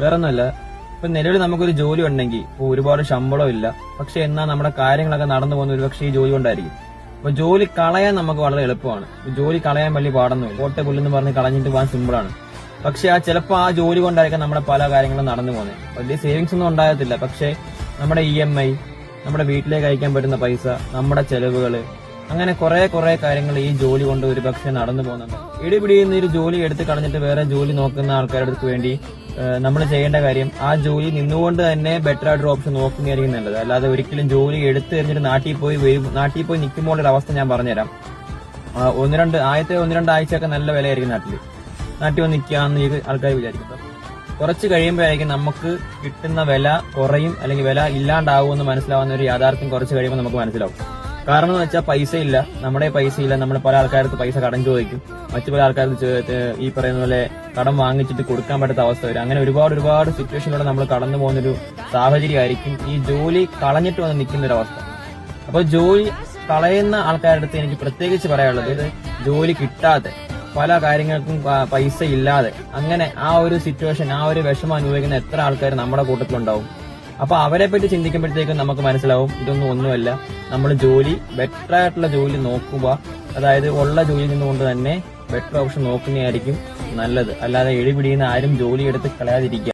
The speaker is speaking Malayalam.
വേറൊന്നുമല്ല, ഇപ്പൊ നിലവിൽ നമുക്കൊരു ജോലി ഉണ്ടെങ്കിൽ ഒരുപാട് ശമ്പളം ഇല്ല, പക്ഷെ എന്നാൽ നമ്മുടെ കാര്യങ്ങളൊക്കെ നടന്നു പോകുന്ന ഒരുപക്ഷെ ഈ ജോലി കൊണ്ടായിരിക്കും. അപ്പൊ ജോലി കളയാൻ നമുക്ക് വളരെ എളുപ്പമാണ്. ജോലി കളയാൻ വലിയ പാടൊന്നുമില്ല. കോട്ട പുല്ലെന്ന് പറഞ്ഞ് കളഞ്ഞിട്ട് പോകാൻ സിമ്പിളാണ്. പക്ഷെ ചിലപ്പോൾ ആ ജോലി കൊണ്ടായിരിക്കും നമ്മുടെ പല കാര്യങ്ങളും നടന്നു പോകുന്നത്. വലിയ സേവിങ്സ് ഒന്നും ഉണ്ടാകത്തില്ല, പക്ഷെ നമ്മുടെ EMI, നമ്മുടെ വീട്ടിലേക്ക് അയക്കാൻ പറ്റുന്ന പൈസ, നമ്മുടെ ചെലവുകള്, അങ്ങനെ കുറെ കാര്യങ്ങൾ ഈ ജോലി കൊണ്ട് ഒരു പക്ഷെ നടന്നു പോകുന്നുണ്ട്. ഇടിപിടിയുന്ന ഒരു ജോലി എടുത്ത് കളഞ്ഞിട്ട് വേറെ ജോലി നോക്കുന്ന ആൾക്കാർക്ക് വേണ്ടി നമ്മൾ ചെയ്യേണ്ട കാര്യം ആ ജോലി നിന്നുകൊണ്ട് തന്നെ ബെറ്റർ ആയിട്ടൊരു ഓപ്ഷൻ നോക്കുന്നതായിരിക്കും നല്ലത്. അല്ലാതെ ഒരിക്കലും ജോലി എടുത്ത് കഴിഞ്ഞിട്ട് നാട്ടിൽ പോയി നിൽക്കുമ്പോൾ ഒരു അവസ്ഥ ഞാൻ പറഞ്ഞുതരാം. ആദ്യത്തെ 1-2 ആഴ്ചയൊക്കെ നല്ല വിലയായിരിക്കും നാട്ടിൽ വന്ന് നിൽക്കാന്ന് ഇത് ആൾക്കാർ വിചാരിക്കും. കുറച്ച് കഴിയുമ്പോഴായിരിക്കും നമുക്ക് കിട്ടുന്ന വില കുറയും, അല്ലെങ്കിൽ വില ഇല്ലാണ്ടാവുമെന്ന് മനസ്സിലാവുന്ന ഒരു യാഥാർത്ഥ്യം കുറച്ച് കഴിയുമ്പോൾ നമുക്ക് മനസ്സിലാവും. കാരണം എന്ന് വെച്ചാൽ പൈസ ഇല്ല, നമ്മുടെ പൈസ ഇല്ല, നമ്മൾ പല ആൾക്കാർക്ക് പൈസ കടം ചോദിക്കും, മറ്റു പല ആൾക്കാർക്ക് ഈ പറയുന്ന പോലെ കടം വാങ്ങിച്ചിട്ട് കൊടുക്കാൻ പറ്റാത്ത അവസ്ഥ വരും. അങ്ങനെ ഒരുപാട് സിറ്റുവേഷനിലൂടെ നമ്മൾ കടന്നു പോകുന്നൊരു സാഹചര്യമായിരിക്കും ഈ ജോലി കളഞ്ഞിട്ട് വന്ന് നിൽക്കുന്ന ഒരു അവസ്ഥ. അപ്പൊ ജോലി കളയുന്ന ആൾക്കാരുടെ അടുത്ത് എനിക്ക് പ്രത്യേകിച്ച് പറയാനുള്ളത്, ജോലി കിട്ടാതെ പല കാര്യങ്ങൾക്കും പൈസ ഇല്ലാതെ അങ്ങനെ ആ ഒരു സിറ്റുവേഷൻ, ആ ഒരു വിഷമം അനുഭവിക്കുന്ന എത്ര ആൾക്കാർ നമ്മുടെ കൂട്ടത്തിലുണ്ടാവും. അപ്പൊ അവരെ പറ്റി ചിന്തിക്കുമ്പോഴത്തേക്കും നമുക്ക് മനസ്സിലാവും ഒന്നുമല്ല, നമ്മൾ ബെറ്റർ ആയിട്ടുള്ള ജോലി നോക്കുക, അതായത് ഉള്ള ജോലിയിൽ നിന്നുകൊണ്ട് തന്നെ ബെറ്റർ ഓപ്ഷൻ നോക്കുന്നതായിരിക്കും നല്ലത്. അല്ലാതെ എഴുപിടിയുന്ന ആരും ജോലി എടുത്ത് കളയാതിരിക്കുക.